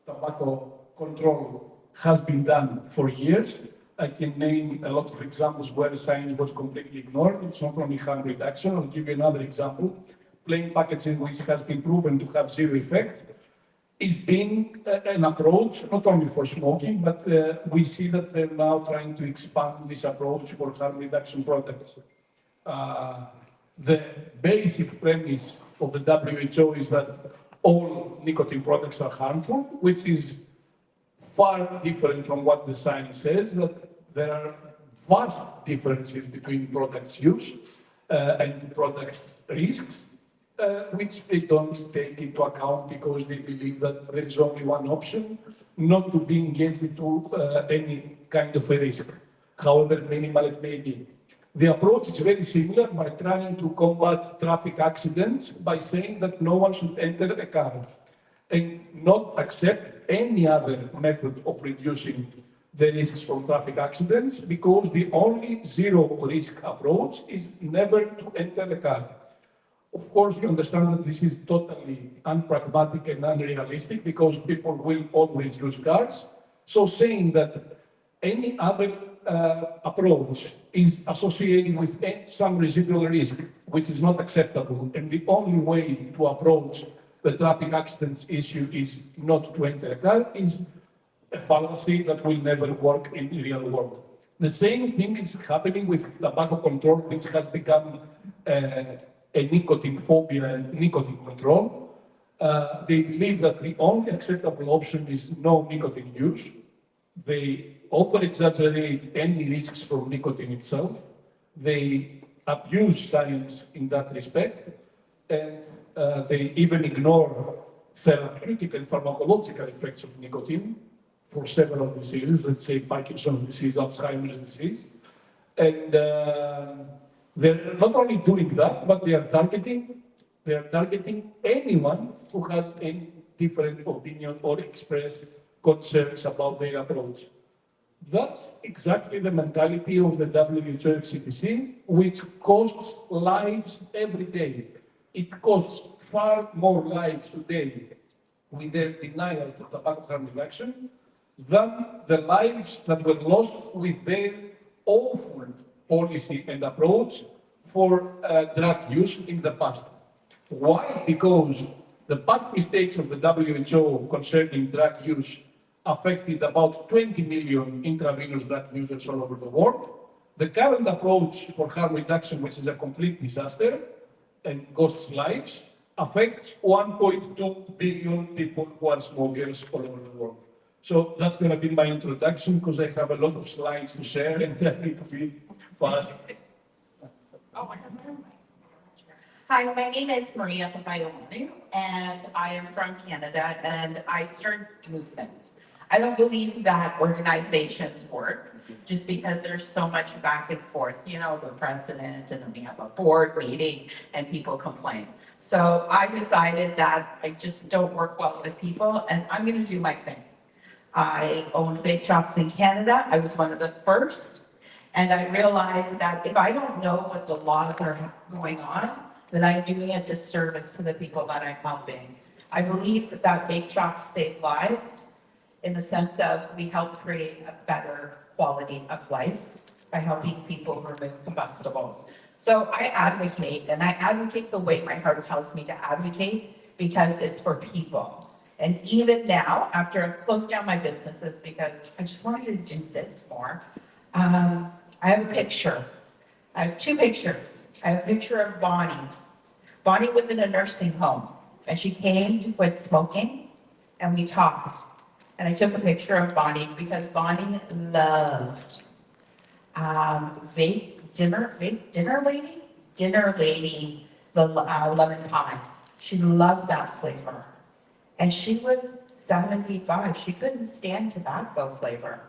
tobacco control has been done for years. I can name a lot of examples where science was completely ignored. It's not only harm reduction. I'll give you another example. Plain packaging, which has been proven to have zero effect, is being an approach not only for smoking, but we see that they're now trying to expand this approach for harm reduction products. The basic premise of the WHO is that all nicotine products are harmful, which is far different from what the science says, that there are vast differences between products use and product risks, which they don't take into account because they believe that there is only one option, not to be engaged into any kind of a risk, however minimal it may be. The approach is very similar by trying to combat traffic accidents by saying that no one should enter a car and not accept any other method of reducing the risks from traffic accidents, because the only zero risk approach is never to enter a car. Of course, you understand that this is totally unpragmatic and unrealistic because people will always use cars. So saying that any other approach is associated with some residual risk, which is not acceptable, and the only way to approach the traffic accidents issue is not to enter a car, is a fallacy that will never work in the real world. The same thing is happening with tobacco control, which has become a nicotine phobia and nicotine control. They believe that the only acceptable option is no nicotine use. They over-exaggerate any risks from nicotine itself. They abuse science in that respect, and they even ignore therapeutic and pharmacological effects of nicotine for several diseases, let's say Parkinson's disease, Alzheimer's disease. And they're not only doing that, but they are targeting anyone who has any different opinion or express concerns about their approach. That's exactly the mentality of the WHO CDC, which costs lives every day. It costs far more lives today with their denial for tobacco harm reduction than the lives that were lost with their awful policy and approach for drug use in the past. Why? Because the past mistakes of the WHO concerning drug use affected about 20 million intravenous drug users all over the world. The current approach for harm reduction, which is a complete disaster and costs lives, affects 1.2 billion people who are smokers all over the world. So that's going to be my introduction, because I have a lot of slides to share and I need to be fast. Hi, my name is Maria Papayomalu, and I am from Canada, and I start movements. I don't believe that organizations work just because there's so much back and forth, you know, the president, and then we have a board meeting and people complain. So I decided that I just don't work well with people, and I'm going to do my thing. I own vape shops in Canada. I was one of the first, and I realized that if I don't know what the laws are going on, then I'm doing a disservice to the people that I'm helping. I believe that vape shops save lives in the sense of we help create a better quality of life by helping people remove combustibles. So I advocate, and I advocate the way my heart tells me to advocate, because it's for people. And even now, after I've closed down my businesses because I just wanted to do this more, I have a picture. I have two pictures. I have a picture of Bonnie. Bonnie was in a nursing home, and she came to quit smoking, and we talked. And I took a picture of Bonnie because Bonnie loved dinner lady, the lemon pie. She loved that flavor. And she was 75. She couldn't stand tobacco flavor.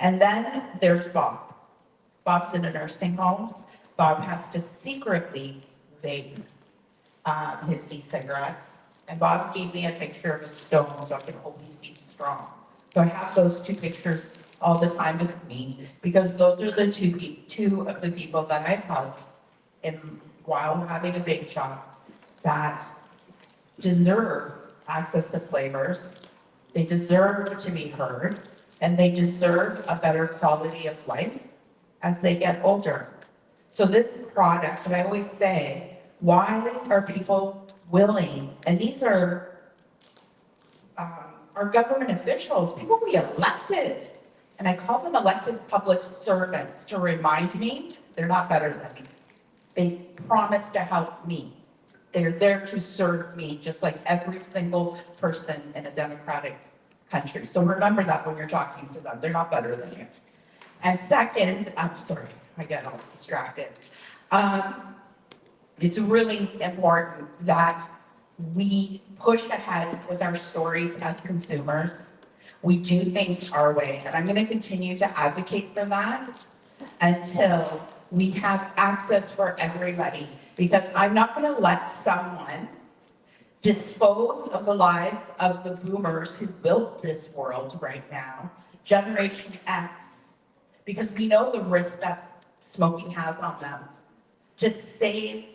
And then there's Bob. Bob's in a nursing home. Bob has to secretly vape his e-cigarettes. And Bob gave me a picture of a stone so I can always be strong. So I have those two pictures all the time with me because those are the two of the people that I've helped while having a vape shop that deserve access to flavors They deserve to be heard, and they deserve a better quality of life as they get older. So this product, and I always say, why are people willing, and these are our government officials, people we elected, and I call them elected public servants to remind me they're not better than me. They promise to help me. They're there to serve me, just like every single person in a democratic country. So remember that when you're talking to them. They're not better than you. And second, I'm sorry, I get all distracted. It's really important that we push ahead with our stories as consumers. We do things our way, and I'm going to continue to advocate for that until we have access for everybody, because I'm not going to let someone dispose of the lives of the boomers who built this world right now, Generation X, because we know the risk that smoking has on them, to save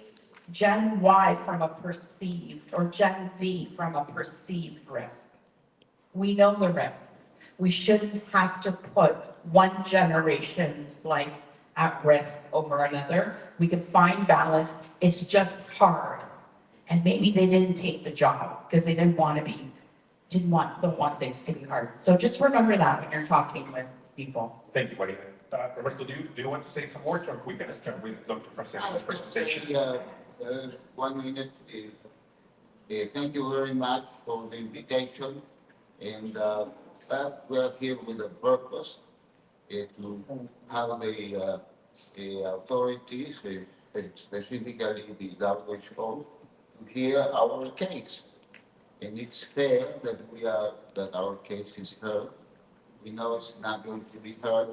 Gen Y from a perceived, or Gen Z from a perceived risk. We know the risks. We shouldn't have to put one generation's life at risk over another. We can find balance. It's just hard. And maybe they didn't take the job because they don't want things to be hard. So just remember that when you're talking with people. Thank you, Maria. Roberto, do you want to say some words, or we can start with Dr. Francesco's presentation? 1 minute. Thank you very much for the invitation. And but we are here with a purpose to have the authorities, specifically the WHO, to hear our case. And it's fair that our case is heard. We know it's not going to be heard,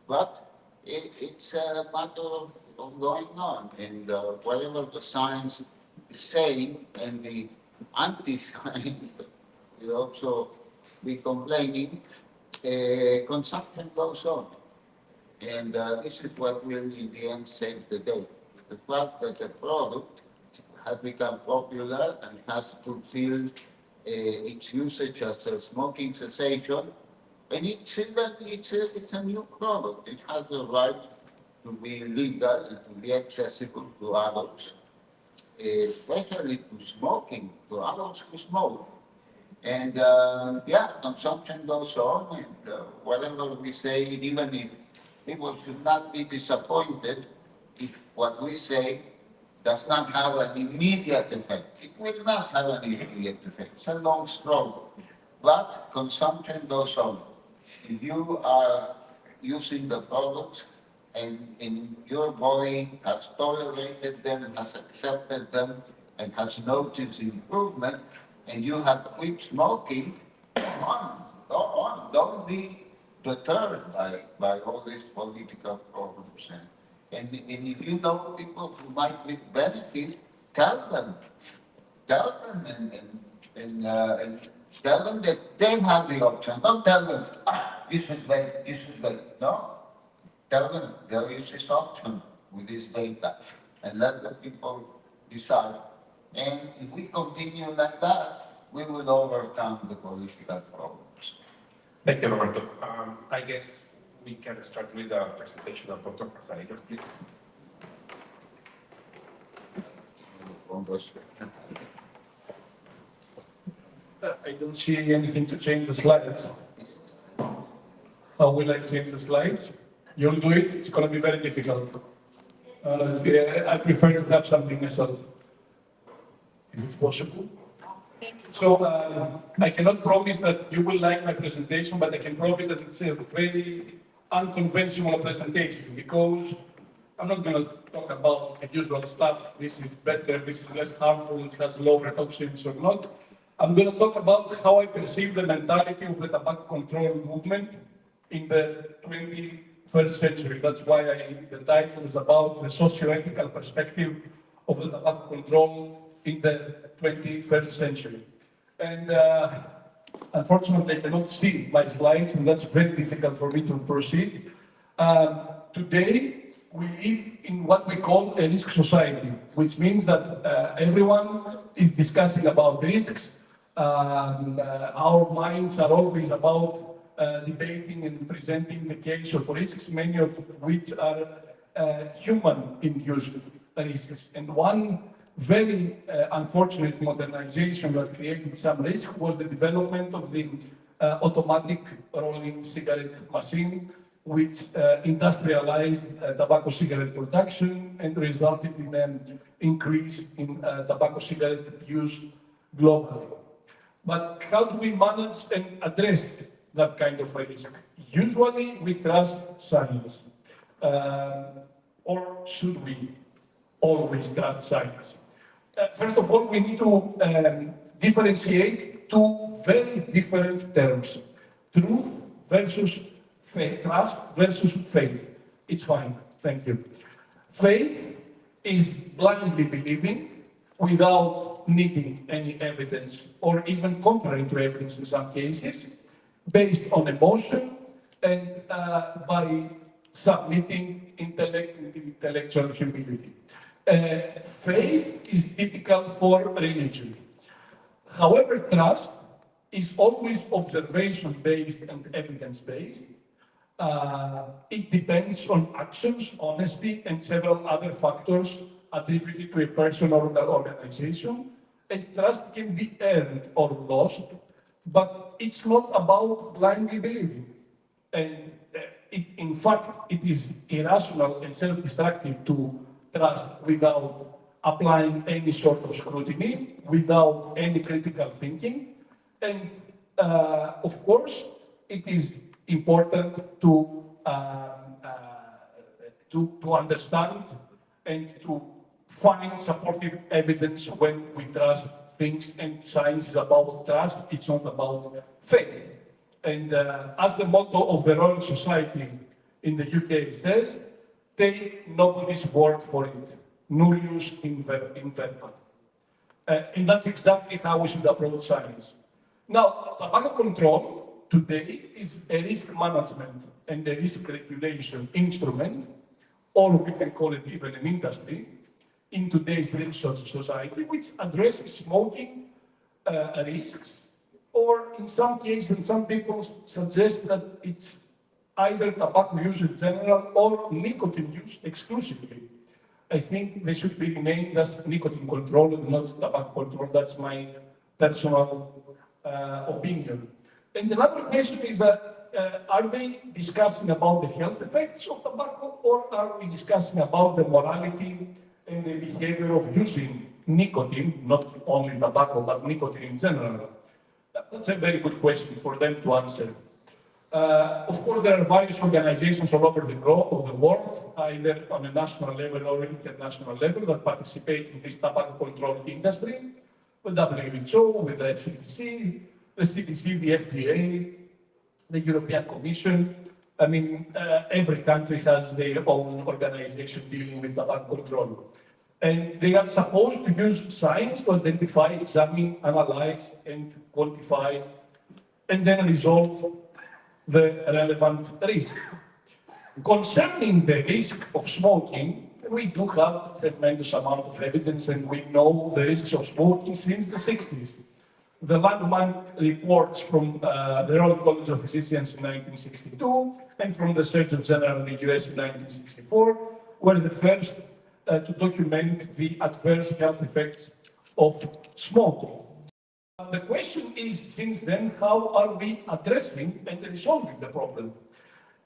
but it's a matter of going on. And whatever the science is saying, and the anti-science will also be complaining, consumption goes on. And this is what will, in the end, save the day. The fact that the product has become popular and has fulfilled its usage as a smoking cessation, and it's a new product. It has the right to be legal and to be accessible to adults, especially to smoking, to adults who smoke. And yeah, consumption goes on, and whatever we say, even if people should not be disappointed if what we say does not have an immediate effect. It will not have an immediate effect. It's a long struggle. But consumption goes on. If you are using the products and your body has tolerated them, has accepted them, and has noticed improvement, and you have quit smoking, go on. Don't be deterred by all these political problems. And if you know people who might benefit, tell them and tell them that they have the option. Don't tell them, you should wait. No. Tell them there is this option with this data, and let the people decide. And if we continue like that, we will overcome the political problems. Thank you, Roberto. I guess we can start with the presentation of Dr. Francesco, please. I don't see anything to change the slides. How will I change the slides? You'll do it, it's going to be very difficult. I prefer to have something myself, if it's possible. So I cannot promise that you will like my presentation, but I can promise that it's a very unconventional presentation, because I'm not going to talk about the usual stuff. This is better, this is less harmful, it has lower toxins or not. I'm going to talk about how I perceive the mentality of the tobacco control movement in the 21st century. That's why the title is about the socio-ethical perspective of the tobacco control in the 21st century. And unfortunately, I cannot see my slides, and that's very difficult for me to proceed. Today, we live in what we call a risk society, which means that everyone is discussing about risks. Our minds are always about debating and presenting the case of risks, many of which are human-induced risks. And one very unfortunate modernization that created some risk was the development of the automatic rolling cigarette machine, which industrialized tobacco cigarette production and resulted in an increase in tobacco cigarette use globally. But how do we manage and address that kind of risk? Usually we trust science. Or should we always trust science? First of all, we need to differentiate two very different terms: truth versus faith, trust versus faith. It's fine, thank you. Faith is blindly believing without needing any evidence, or even contrary to evidence in some cases, based on emotion and by submitting intellect and intellectual humility. Faith is typical for religion. However, trust is always observation-based and evidence-based. It depends on actions, honesty, and several other factors attributed to a person or an organization. And trust can be earned or lost, but it's not about blindly believing. And in fact, it is irrational and self-destructive to trust without applying any sort of scrutiny, without any critical thinking. And of course, it is important to understand and to find supportive evidence when we trust things, and science is about trust, it's not about faith. And as the motto of the Royal Society in the UK says, take nobody's word for it, nullius in verba. And that's exactly how we should approach science. Now, tobacco control today is a risk management and a risk regulation instrument, or we can call it even an industry, in today's rich society, which addresses smoking risks, or in some cases, some people suggest that it's either tobacco use in general or nicotine use exclusively. I think they should be named as nicotine control and not tobacco control. That's my personal opinion. And another question is that are they discussing about the health effects of tobacco, or are we discussing about the morality and the behavior of using nicotine, not only tobacco, but nicotine in general? That's a very good question for them to answer. Of course, there are various organizations all over the world, either on a national level or international level, that participate in this tobacco control industry, with WHO, with the FCDC, the CDC, the FDA, the European Commission. I mean, every country has their own organization dealing with tobacco control. And they are supposed to use science to identify, examine, analyze, and quantify, and then resolve the relevant risk. Concerning the risk of smoking, we do have a tremendous amount of evidence, and we know the risks of smoking since the 60s. The landmark reports from the Royal College of Physicians in 1962 and from the Surgeon General in the US in 1964 were the first to document the adverse health effects of smoking. The question is, since then, how are we addressing and resolving the problem?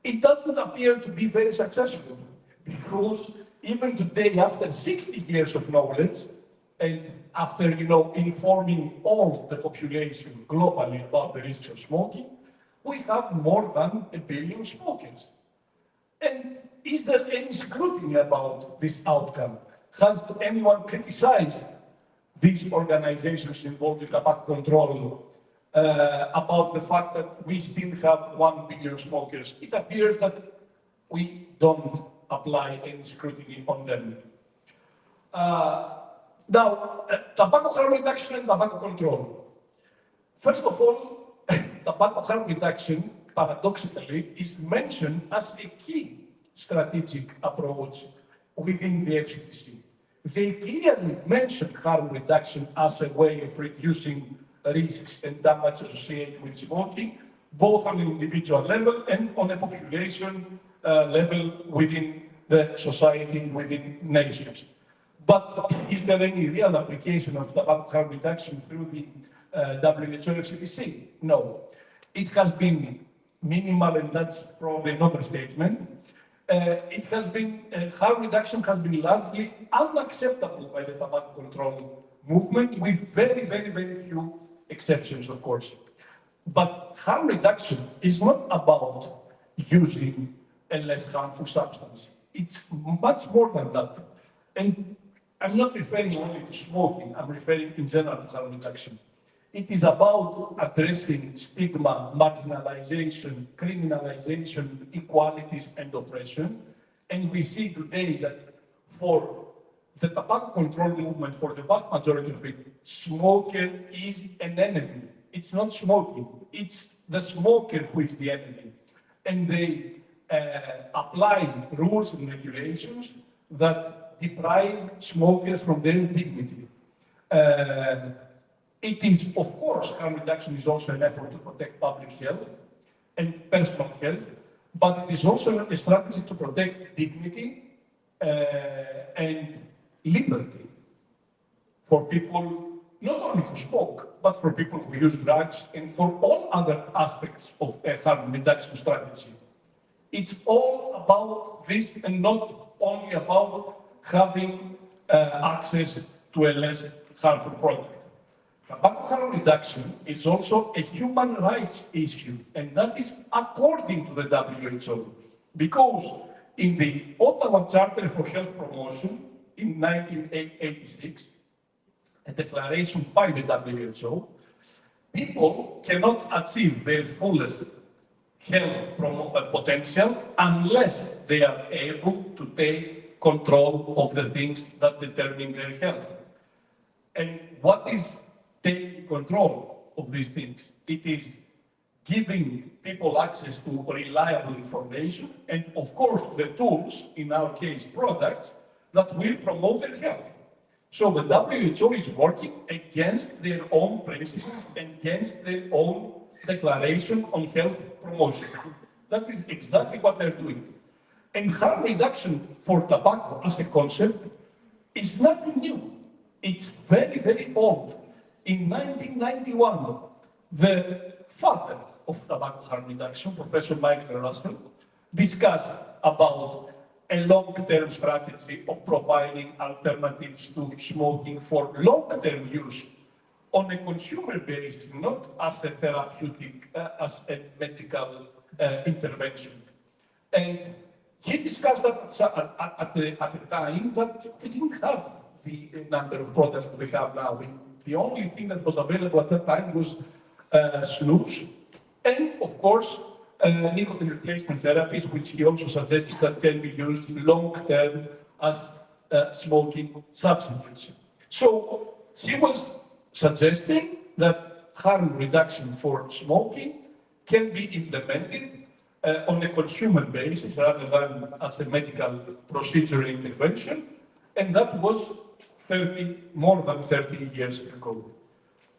It doesn't appear to be very successful, because even today, after 60 years of knowledge, and after informing all the population globally about the risks of smoking, we have more than 1 billion smokers. And is there any scrutiny about this outcome? Has anyone criticized these organizations involved in tobacco control about the fact that we still have 1 billion smokers? It appears that we don't apply any scrutiny on them. Now, tobacco harm reduction and tobacco control. First of all, tobacco harm reduction, paradoxically, is mentioned as a key strategic approach within the FCDC. They clearly mentioned harm reduction as a way of reducing risks and damage associated with smoking, both on an individual level and on a population level within the society, within nations. But is there any real application of tobacco harm reduction through the WHO FCTC? No. It has been minimal, and that's probably an overstatement. It has been, harm reduction has been largely unacceptable by the tobacco control movement, with very, very, very few exceptions, of course. But harm reduction is not about using a less harmful substance. It's much more than that. And I'm not referring only to smoking, I'm referring in general to harm reduction. It is about addressing stigma, marginalization, criminalization, inequalities, and oppression. And we see today that for the tobacco control movement, for the vast majority of it, smoker is an enemy. It's not smoking, it's the smoker who is the enemy. And they apply rules and regulations that deprive smokers from their dignity. It is, of course, harm reduction is also an effort to protect public health and personal health, but it is also a strategy to protect dignity and liberty for people, not only who smoke, but for people who use drugs and for all other aspects of a harm reduction strategy. It's all about this and not only about having access to a less harmful product. Tobacco harm reduction is also a human rights issue, and that is according to the WHO, because in the Ottawa Charter for Health Promotion in 1986, a declaration by the WHO, people cannot achieve their fullest health potential unless they are able to take control of the things that determine their health. And what is taking control of these things? It is giving people access to reliable information and, of course, the tools, in our case, products, that will promote their health. So the WHO is working against their own principles, against their own declaration on health promotion. That is exactly what they're doing. And harm reduction for tobacco as a concept is nothing new. It's very, very old. In 1991, the father of tobacco harm reduction, Professor Michael Russell, discussed about a long-term strategy of providing alternatives to smoking for long-term use on a consumer basis, not as a therapeutic, as a medical intervention. And he discussed that at the time that we didn't have the number of products that we have now. The only thing that was available at that time was snus, and of course, nicotine replacement therapies, which he also suggested that can be used long-term as smoking substitutes. So he was suggesting that harm reduction for smoking can be implemented on a consumer basis rather than as a medical procedure intervention, and that was more than 30 years ago.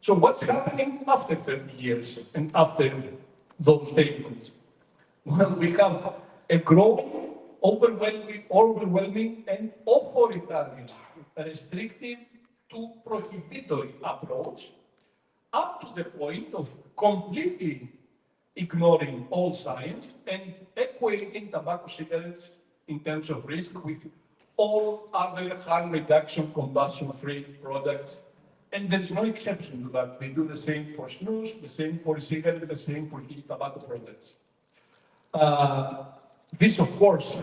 So what's happening after 30 years and after those statements? Well, we have a growing, overwhelming and authoritarian, restrictive to prohibitory approach, up to the point of completely ignoring all science and equating tobacco cigarettes in terms of risk with all other harm reduction combustion-free products. And there's no exception to that. They do the same for snus, the same for cigarettes, the same for heated tobacco products. This, of course,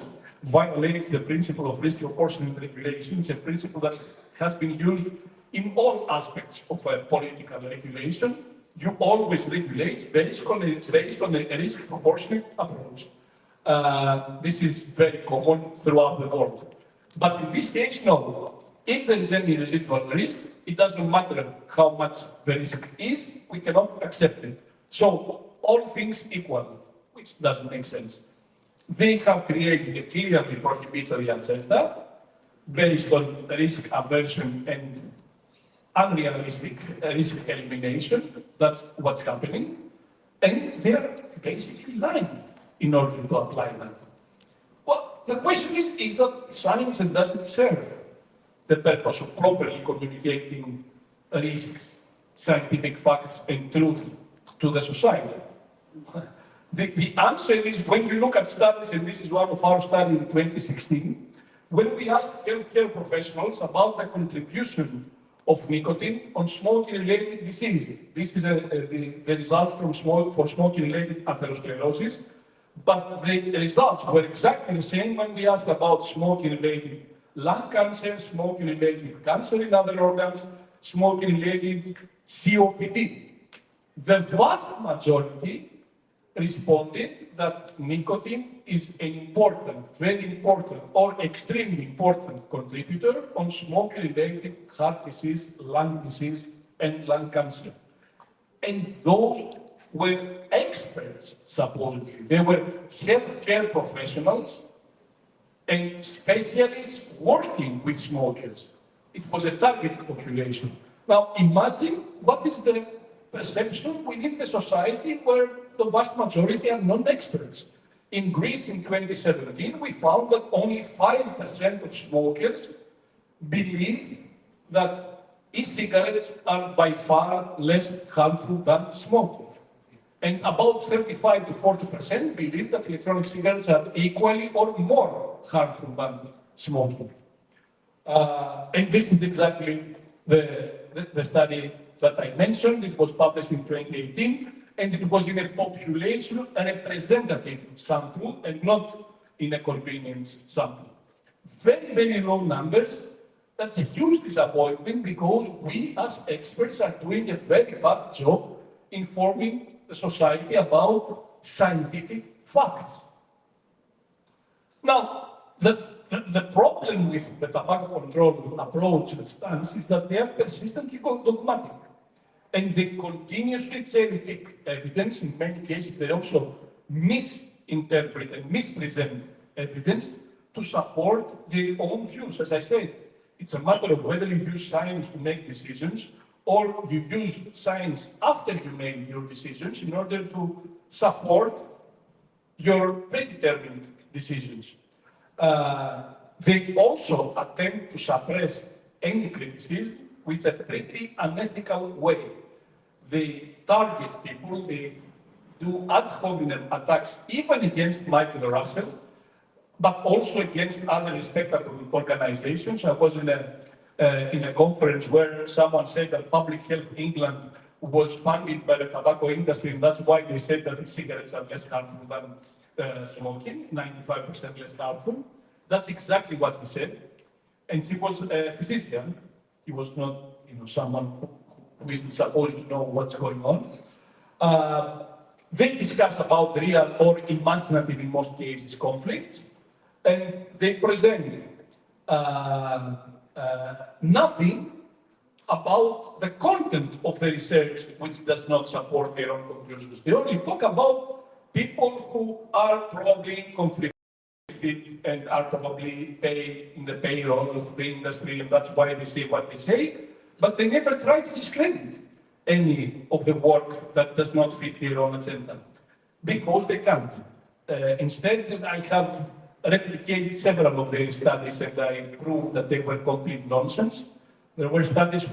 violates the principle of risk proportionate regulation. It's a principle that has been used in all aspects of political regulation. You always regulate based on a risk proportionate approach. This is very common throughout the world. But in this case, no. If there is any residual risk, it doesn't matter how much the risk is, we cannot accept it. So all things equal, which doesn't make sense. They have created a clearly prohibitory agenda based on risk aversion and unrealistic risk elimination. That's what's happening. And they're basically lying in order to apply that. Well, the question is that science and does it serve the purpose of properly communicating risks, scientific facts, and truth to the society? The answer is when you look at studies, and this is one of our studies in 2016, when we asked healthcare professionals about the contribution of nicotine on smoking-related diseases. This is the results for smoking-related atherosclerosis, but the results were exactly the same when we asked about smoking-related lung cancer, smoking-related cancer in other organs, smoking-related COPD. The vast majority responded that nicotine is an important, very important, or extremely important contributor on smoke-related heart disease, lung disease, and lung cancer. And those were experts, supposedly. They were healthcare professionals and specialists working with smokers. It was a target population. Now imagine what is the perception within the society where the vast majority are non-experts. In Greece in 2017, we found that only 5% of smokers believe that e-cigarettes are by far less harmful than smoking. And about 35 to 40% believe that electronic cigarettes are equally or more harmful than smoking. And this is exactly the study that I mentioned. It was published in 2018, and it was in a population representative sample and not in a convenience sample. Very, very low numbers. That's a huge disappointment because we as experts are doing a very bad job informing the society about scientific facts. Now, the problem with the tobacco control approach and stance is that they are persistently dogmatic. And they continuously cherry-pick evidence. In many cases, they also misinterpret and mispresent evidence to support their own views. As I said, it's a matter of whether you use science to make decisions or you use science after you make your decisions in order to support your predetermined decisions. They also attempt to suppress any criticism with a pretty unethical way. They target people, they do ad hominem attacks even against Michael Russell, but also against other respectable organizations. I was in a conference where someone said that Public Health England was funded by the tobacco industry, and that's why they said that cigarettes are less harmful than smoking, 95% less harmful. That's exactly what he said. And he was a physician. He was not, someone who isn't supposed to know what's going on. They discussed about real or imaginative, in most cases, conflicts, and they present nothing about the content of the research which does not support their own conclusions. They only talk about people who are probably conflicted and are probably paid in the payroll of the industry, and that's why they say what they say, but they never try to discredit any of the work that does not fit their own agenda, because they can't. Instead, I have replicated several of their studies and I proved that they were complete nonsense. There were studies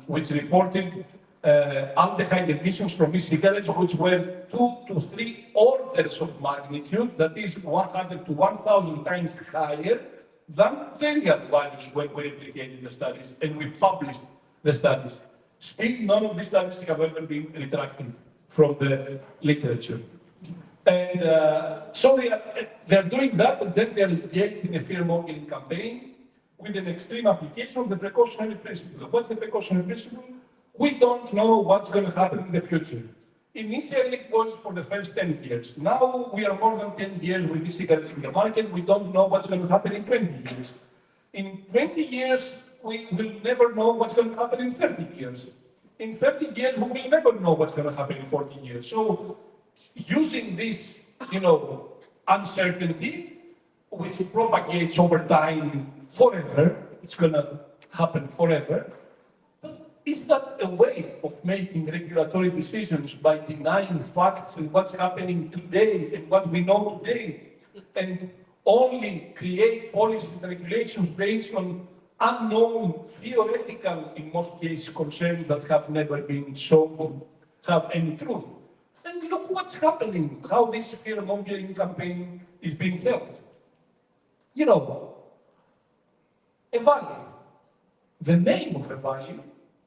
which reported aldehyde emissions from e-cigarettes which were 2 to 3 orders of magnitude, that is 100 to 1,000 times higher than the real values when we replicated the studies and we published the studies. Still, none of these studies have ever been retracted from the literature. And so they're doing that, and then they're engaged in a fear-mongering campaign with an extreme application of the precautionary principle. What's the precautionary principle? We don't know what's going to happen in the future. Initially, it was for the first 10 years. Now we are more than 10 years with e-cigarettes in the market. We don't know what's going to happen in 20 years. In 20 years, we will never know what's going to happen in 30 years. In 30 years, we will never know what's going to happen in 40 years. So using this, uncertainty, which propagates over time forever, it's going to happen forever, Is that a way of making regulatory decisions by denying facts and what's happening today and what we know today, and only create policies and regulations based on unknown, theoretical, in most cases, concerns that have never been shown to have any truth? And look what's happening, how this fear-mongering campaign is being held. You know, a value. The name of a value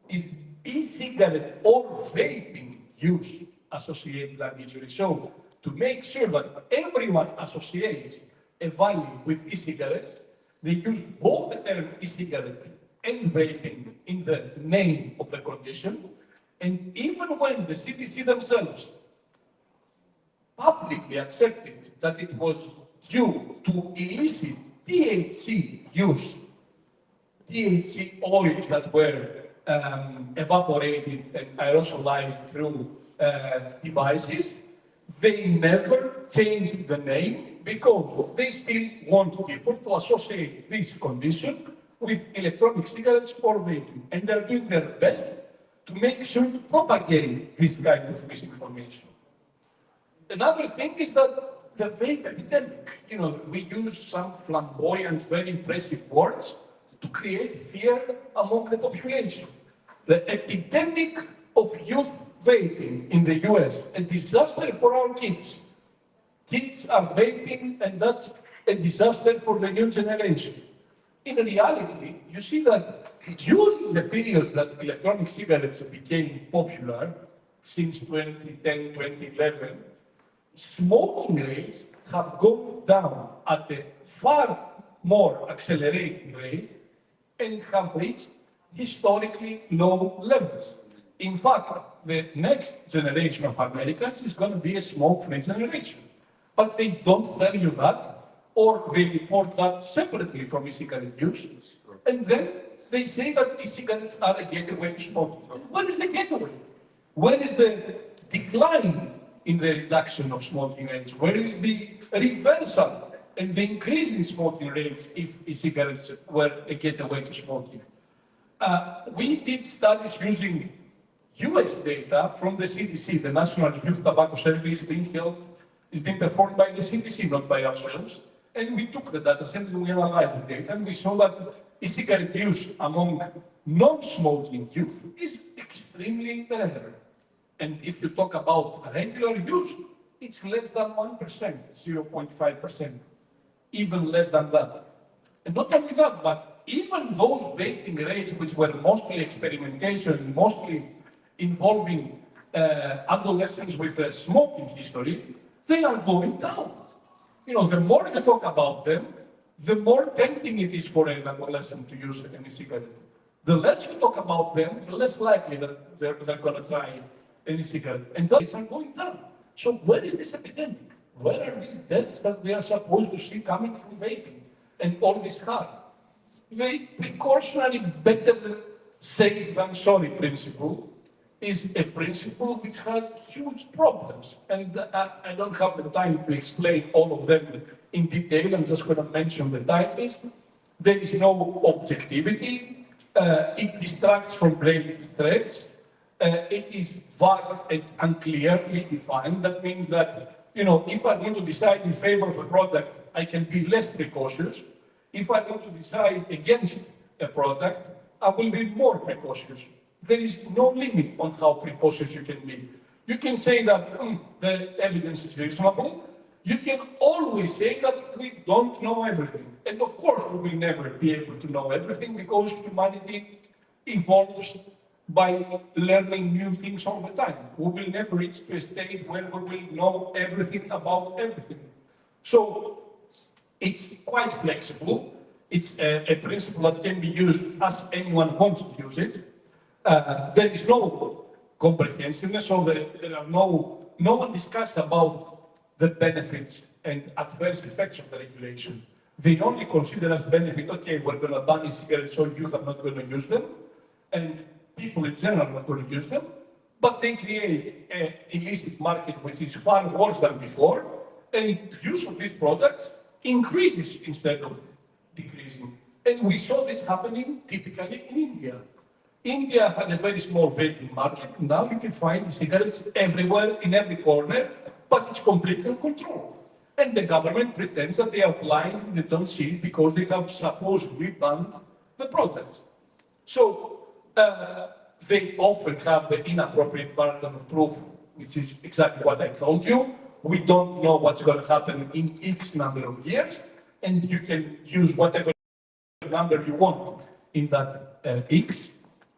is e-cigarette or vaping use associated language. So to make sure that everyone associates a value with e-cigarettes, they use both the term e-cigarette and vaping in the name of the condition. And even when the CDC themselves publicly accepted that it was due to illicit THC use, THC oils that were evaporated and aerosolized through devices, they never changed the name because they still want people to associate this condition with electronic cigarettes or vaping. And they're doing their best to make sure to propagate this kind of misinformation. Another thing is that the vape epidemic, you know, we use some flamboyant, very impressive words to create fear among the population. The epidemic of youth vaping in the US, a disaster for our kids. Kids are vaping, and that's a disaster for the new generation. In reality, you see that during the period that electronic cigarettes became popular, since 2010, 2011, smoking rates have gone down at a far more accelerated rate and have reached historically low levels. In fact, the next generation of Americans is going to be a smoke-free generation. But they don't tell you that, or they report that separately from e-cigarette use, and then they say that e-cigarettes are a gateway to smoking. Where is the gateway? Where is the decline in the reduction of smoking rates? Where is the reversal and the increase in smoking rates if e-cigarettes were a gateway to smoking? We did studies using US data from the CDC, the National Youth Tobacco Survey is being performed by the CDC, not by ourselves. And we took the data set and we analyzed the data, and we saw that e-cigarette use among non-smoking youth is extremely rare. And if you talk about regular use, it's less than 1%, 0.5%, even less than that. And not only that, but even those vaping rates, which were mostly experimentation, mostly involving adolescents with a smoking history, they are going down. You know, the more you talk about them, the more tempting it is for an adolescent to use an e-cigarette. The less you talk about them, the less likely that they're going to try an e-cigarette. And the rates are going down. So where is this epidemic? Where are these deaths that we are supposed to see coming from vaping and all this harm? The precautionary better safe than sorry principle is a principle which has huge problems. And I don't have the time to explain all of them in detail. I'm just going to mention the titles. There is no objectivity. It distracts from grave threats. It is vague and unclearly defined. That means that, you know, if I want to decide in favor of a product, I can be less precautious. If I want to decide against a product, I will be more precautious. There is no limit on how precautious you can be. You can say that the evidence is reasonable. You can always say that we don't know everything. And of course, we will never be able to know everything because humanity evolves by learning new things all the time. We will never reach to a state where we will know everything about everything. So it's quite flexible. It's a principle that can be used as anyone wants to use it. There is no comprehensiveness, so there are no one discusses about the benefits and adverse effects of the regulation. They only consider as benefit, okay, we're going to ban e-cigarettes, so youth are not going to use them, and people in general are not going to use them, but they create an illicit market which is far worse than before, and use of these products increases instead of decreasing. And we saw this happening typically in India. India had a very small vaping market. Now you can find cigarettes everywhere, in every corner, but it's completely uncontrolled. And the government pretends that they are blind, they don't see it because they have supposedly banned the products. So they often have the inappropriate burden of proof, which is exactly what I told you. We don't know what's going to happen in X number of years, and you can use whatever number you want in that X.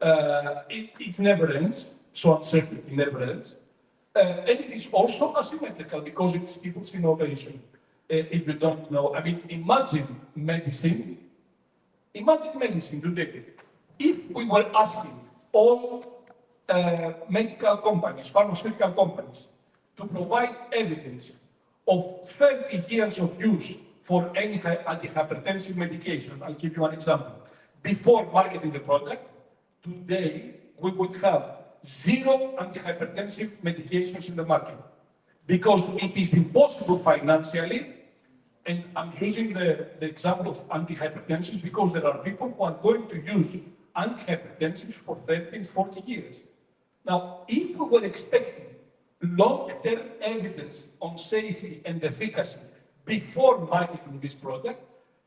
It never ends, so uncertainty never ends. And it is also asymmetrical because it's innovation. If you don't know, I mean, imagine medicine today. If we were asking all medical companies, pharmaceutical companies, to provide evidence of 30 years of use for any antihypertensive medication, I'll give you an example, before marketing the product, today we would have 0 antihypertensive medications in the market because it is impossible financially. And I'm using the example of antihypertensives because there are people who are going to use antihypertensives for 30 and 40 years. Now, if we were expecting long-term evidence on safety and efficacy before marketing this product,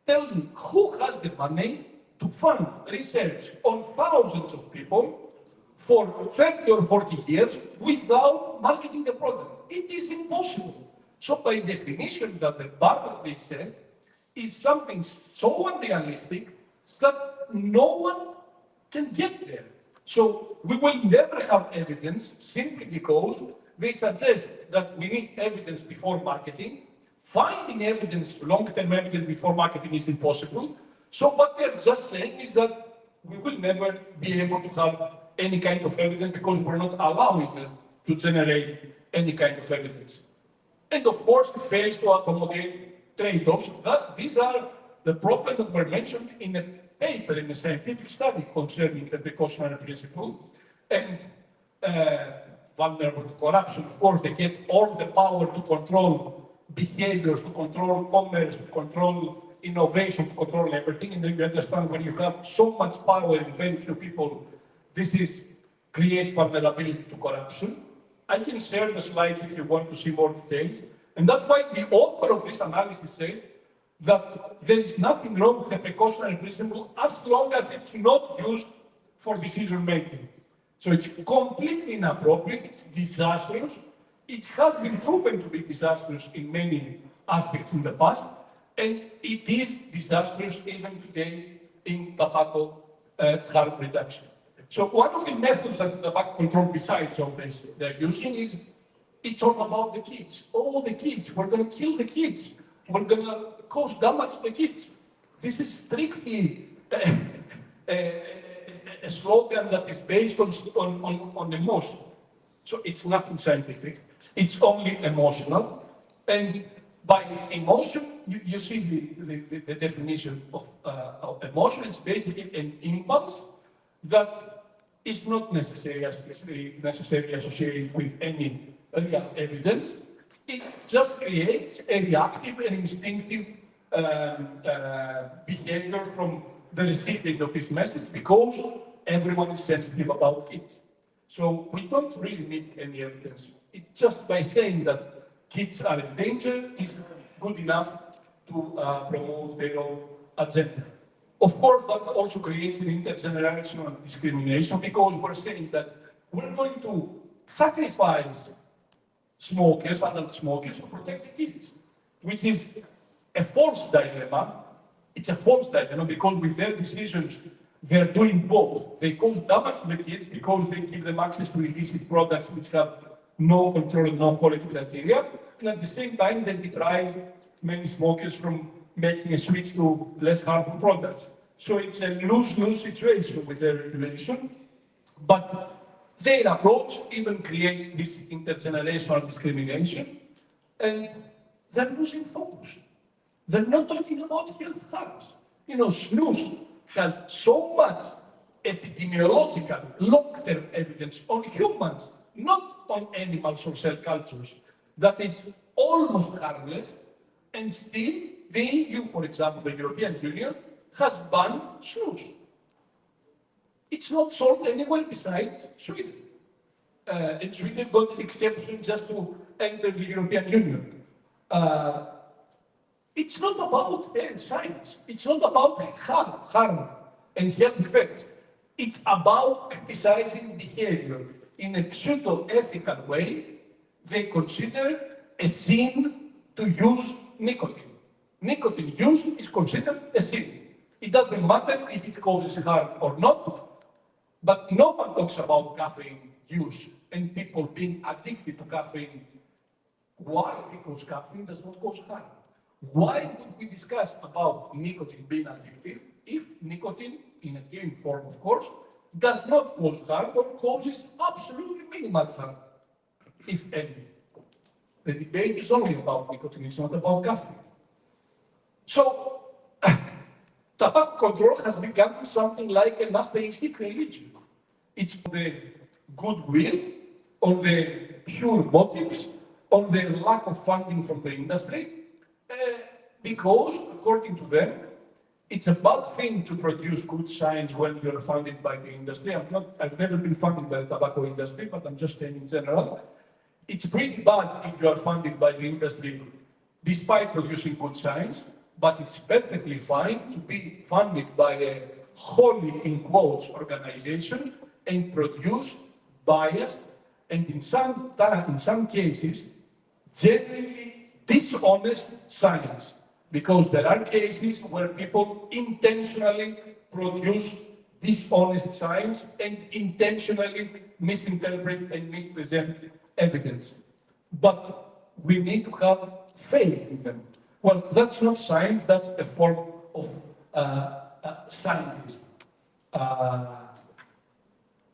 tell me who has the money to fund research on thousands of people for 30 or 40 years without marketing the product? It is impossible. So by definition, that the bar that they set is something so unrealistic that no one can get there. So we will never have evidence simply because they suggest that we need evidence before marketing. Finding evidence, long-term evidence before marketing is impossible. So what they're just saying is that we will never be able to have any kind of evidence because we're not allowing them to generate any kind of evidence. And of course, it fails to accommodate trade-offs. These are the problems that were mentioned in a paper, in a scientific study concerning the precautionary principle. And vulnerable to corruption, of course, they get all the power to control behaviors, to control commerce, to control innovation, to control everything. And then you understand when you have so much power in very few people, creates vulnerability to corruption. I can share the slides if you want to see more details. And that's why the author of this analysis said that there is nothing wrong with the precautionary principle as long as it's not used for decision making. So it's completely inappropriate, it's disastrous. It has been proven to be disastrous in many aspects in the past, and it is disastrous even today in tobacco harm reduction. So one of the methods that the tobacco control, besides all this, they're using is, it's all about the kids. Oh, the kids, we're going to kill the kids. We're going to cause damage to the kids. This is strictly a slogan that is based on emotion. So it's nothing scientific. It's only emotional. And by emotion, you see the definition of emotion. It's basically an impulse that is not necessarily associated with any real evidence. It just creates a reactive and instinctive behavior from the recipient of this message because everyone is sensitive about kids. So we don't really need any evidence. It just by saying that kids are in danger is good enough to promote their own agenda. Of course, that also creates an intergenerational discrimination because we're saying that we're going to sacrifice smokers, adult smokers, to protect the kids, which is a false dilemma. It's a false dilemma because with their decisions, they're doing both. They cause damage to the kids because they give them access to illicit products which have no control and no quality criteria, and at the same time, they deprive many smokers from making a switch to less harmful products. So it's a lose-lose situation with their regulation, but their approach even creates this intergenerational discrimination, and they're losing focus. They're not talking about health harms. You know, snus has so much epidemiological, long-term evidence on humans, not on animals or cell cultures, that it's almost harmless, and still the EU, for example, the European Union, has banned snus. It's not sold anywhere besides Sweden. And Sweden got an exception just to enter the European Union. It's not about science. It's not about harm and health effects. It's about criticizing behavior in a pseudo-ethical way. They consider a sin to use nicotine. Nicotine use is considered a sin. It doesn't matter if it causes harm or not, but no one talks about caffeine use and people being addicted to caffeine. Why? Because caffeine does not cause harm. Why would we discuss about nicotine being addictive if nicotine, in a clean form of course, does not cause harm or causes absolutely minimal harm, if any? The debate is only about nicotine, it's not about caffeine. So, tobacco control has become something like an atheistic religion. It's on the goodwill, on the pure motives, on the lack of funding from the industry, because, according to them, it's a bad thing to produce good science when you're funded by the industry. I've never been funded by the tobacco industry, but I'm just saying in general. It's pretty bad if you are funded by the industry despite producing good science, but it's perfectly fine to be funded by a wholly, in quotes, organization and produce biased and in some cases, genuinely dishonest science. Because there are cases where people intentionally produce dishonest science and intentionally misinterpret and mispresent evidence. But we need to have faith in them. Well, that's not science, that's a form of scientism.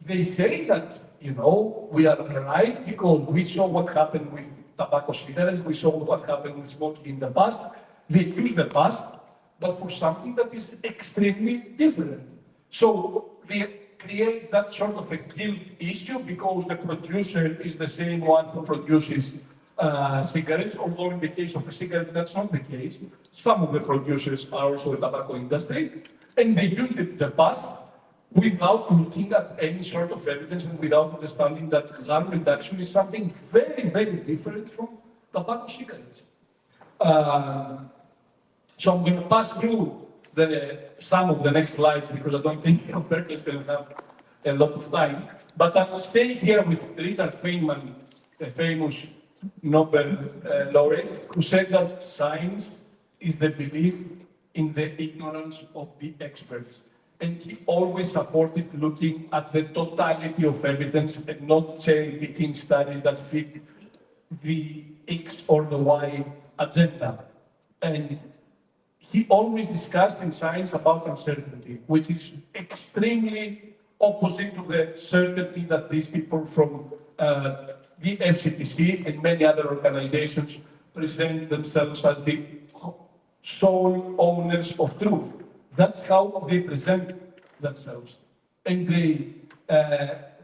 They say that, we are right because we saw what happened with tobacco cigarettes, we saw what happened with smoking in the past. They use the past, but for something that is extremely different. So they create that sort of a guilt issue because the producer is the same one who produces cigarettes, although in the case of a cigarette, that's not the case. Some of the producers are also the tobacco industry, and they use the past without looking at any sort of evidence and without understanding that harm reduction is something very, very different from tobacco cigarettes. So I'm going to pass through some of the next slides because I don't think Roberto is going to have a lot of time. But I will stay here with Richard Feynman, the famous Nobel laureate, who said that science is the belief in the ignorance of the experts. And he always supported looking at the totality of evidence and not cherry-picking studies that fit the X or the Y agenda. And he always discussed in science about uncertainty, which is extremely opposite to the certainty that these people from the FCTC and many other organizations present themselves as the sole owners of truth. That's how they present themselves. And they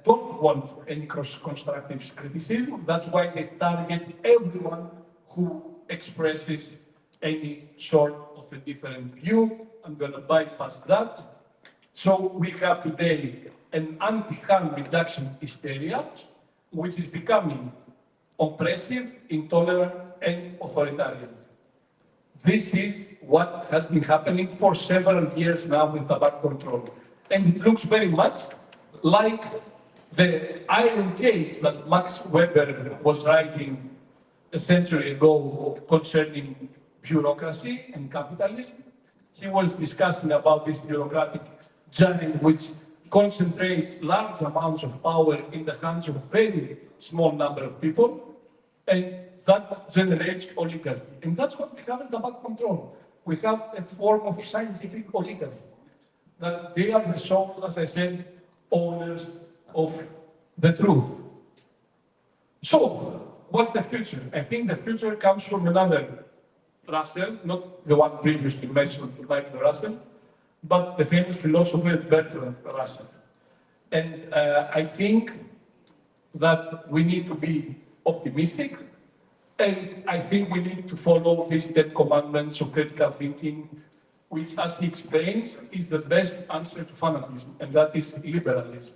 don't want any constructive criticism. That's why they target everyone who expresses any sort of a different view. I'm going to bypass that. So we have today an anti-harm reduction hysteria, which is becoming oppressive, intolerant, and authoritarian. This is what has been happening for several years now with tobacco control. And it looks very much like the iron cage that Max Weber was writing a century ago concerning bureaucracy and capitalism. He was discussing about this bureaucratic giant which concentrates large amounts of power in the hands of a very small number of people, and that generates oligarchy. And that's what we have in tobacco control. We have a form of scientific oligarchy, that they are the sole, as I said, owners of the truth. So, what's the future? I think the future comes from another Russell, not the one previously mentioned, Michael Russell, but the famous philosopher Bertrand Russell. And I think that we need to be optimistic, and I think we need to follow these 10 commandments of critical thinking which, as he explains, is the best answer to fanatism, and that is liberalism.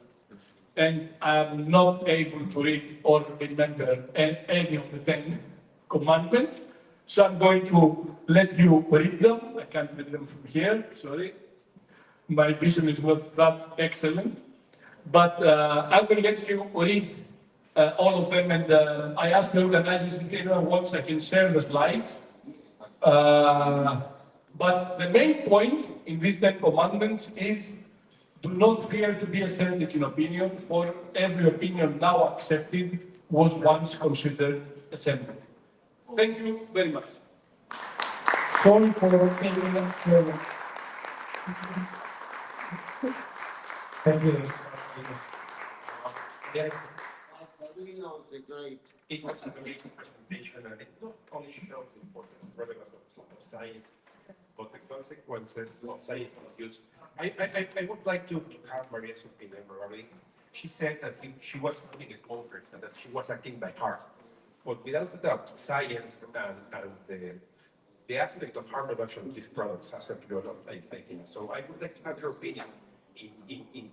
And I'm not able to read or remember any of the 10 commandments, so I'm going to let you read them. I can't read them from here, sorry. My vision is not that excellent, but I will let you read all of them, and I asked the organizers if anyone wants, I can share the slides. But the main point in these 10 commandments is do not fear to be assertive in opinion, for every opinion now accepted was once considered assembled. Thank you very much. Sorry for taking Thank you. Yeah, Salino, the great. it was an amazing presentation, and it not only shows the importance and relevance of science, but the consequences of science misuse. I would like to have Maria's opinion, probably. She said that she was putting sponsors and that she was acting by heart. But without a doubt, science and the aspect of harm reduction of these products has helped you a lot, I think. So I would like to have your opinion in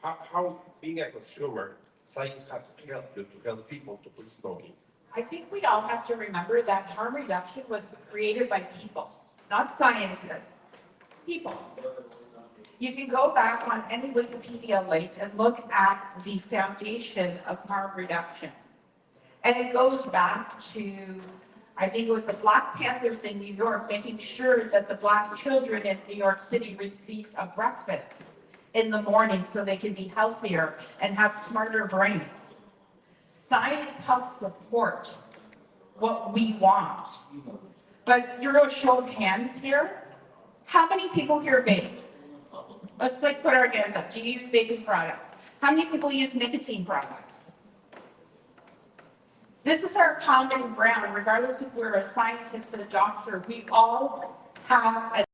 how being a consumer, science has helped you to help people to quit smoking. I think we all have to remember that harm reduction was created by people, not scientists, people. You can go back on any Wikipedia link and look at the foundation of harm reduction. And it goes back to, I think it was the Black Panthers in New York making sure that the Black children in New York City received a breakfast in the morning so they can be healthier and have smarter brains. Science helps support what we want. But through a show of hands here, how many people here vape? Let's like put our hands up. Do you use vaping products? How many people use nicotine products? This is our common ground, regardless if we're a scientist or a doctor, we all have a,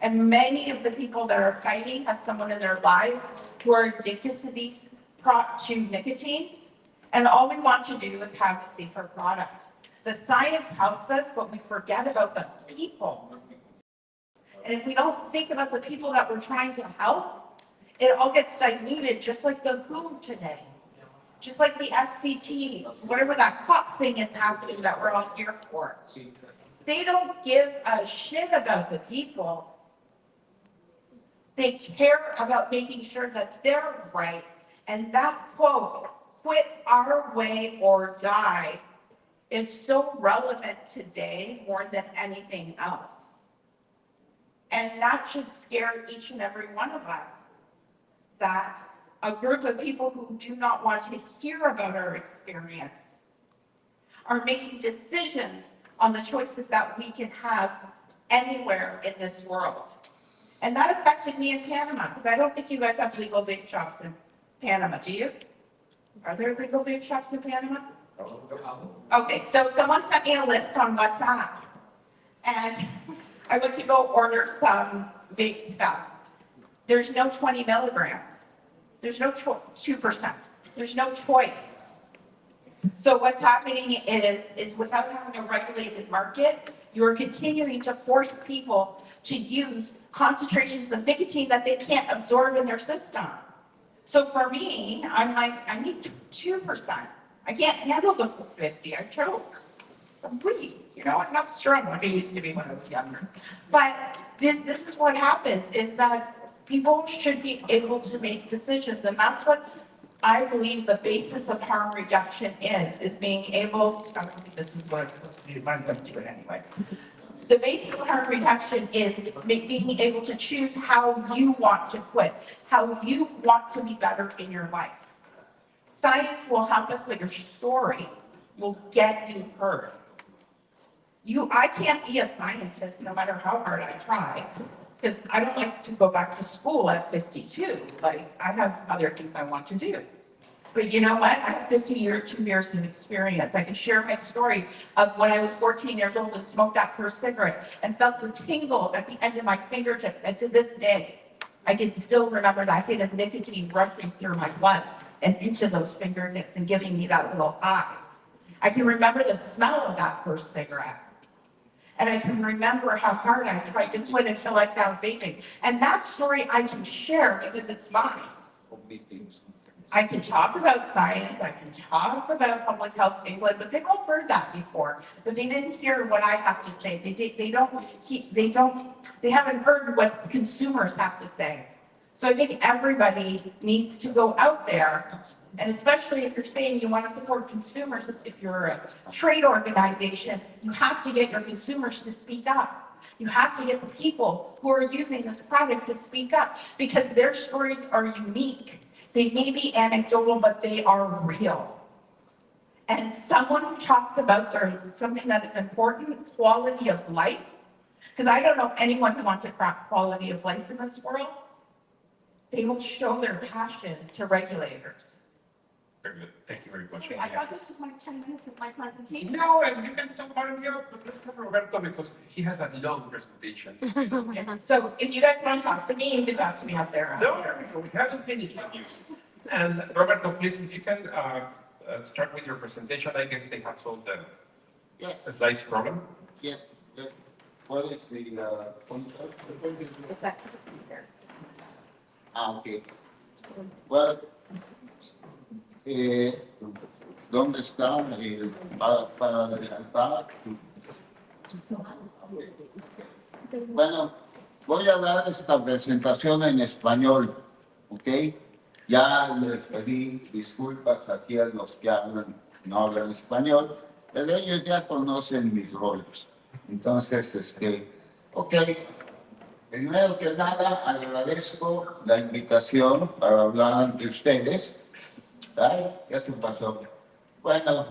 and many of the people that are fighting have someone in their lives who are addicted to nicotine, and all we want to do is have a safer product. The science helps us, but we forget about the people. And if we don't think about the people that we're trying to help, it all gets diluted, just like the WHO today. Just like the FCT, whatever that COP thing is happening that we're all here for. They don't give a shit about the people. They care about making sure that they're right. And that quote, quit our way or die, is so relevant today more than anything else. And that should scare each and every one of us, that a group of people who do not want to hear about our experience are making decisions on the choices that we can have anywhere in this world. And that affected me in Panama, because I don't think you guys have legal vape shops in Panama, do you? Are there legal vape shops in Panama? Okay, so someone sent me a list on WhatsApp, and I went to go order some vape stuff. There's no 20 milligrams. There's no 2%. There's no choice. So what's happening is without having a regulated market, you're continuing to force people to use concentrations of nicotine that they can't absorb in their system. So for me, I'm like, I need 2%. I can't handle the full 50. I choke. I'm weak, I'm not strong like I used to be when I was younger. But this is what happens, is that people should be able to make decisions, and that's what I believe the basis of harm reduction is being able, this is what I'm supposed to do, I'm going to do it anyways. The basis of harm reduction is being able to choose how you want to quit, how you want to be better in your life. Science will help us, but your story will get you heard. I can't be a scientist no matter how hard I try, because I don't like to go back to school at 52. Like, I have other things I want to do. But you know what? I have 2 years of experience. I can share my story of when I was 14 years old and smoked that first cigarette and felt the tingle at the end of my fingertips. And to this day, I can still remember that hit of nicotine rushing through my blood and into those fingertips and giving me that little high. I can remember the smell of that first cigarette. And I can remember how hard I tried to quit until I found vaping. And that story I can share because it's mine. I can talk about science, I can talk about public health England, but they've all heard that before. But they didn't hear what I have to say. They haven't heard what consumers have to say. So I think everybody needs to go out there, and especially if you're saying you want to support consumers, if you're a trade organization, you have to get your consumers to speak up. You have to get the people who are using this product to speak up because their stories are unique. They may be anecdotal, but they are real. And someone who talks about something that is important, quality of life, because I don't know anyone who wants to crack quality of life in this world, they will show their passion to regulators. Very good. Thank you very much. Sorry, I thought this was my 10 minutes of my presentation. No, and you can talk about it, but let's have Roberto because he has a long presentation. Yeah, so if you guys want to talk to me, you can talk to me out there. No, we haven't finished with you. And Roberto, please, if you can start with your presentation. I guess they have solved the Yes, slides problem. yes, yes. What is the pointer? Okay. Well, ¿dónde está para adelantar? Bueno, voy a dar esta presentación en español, ¿ok? Ya les pedí disculpas aquí a los que no hablan español, pero ellos ya conocen mis roles. Entonces, ok. Primero que nada, agradezco la invitación para hablar ante ustedes. Ay, ya se pasó. Bueno,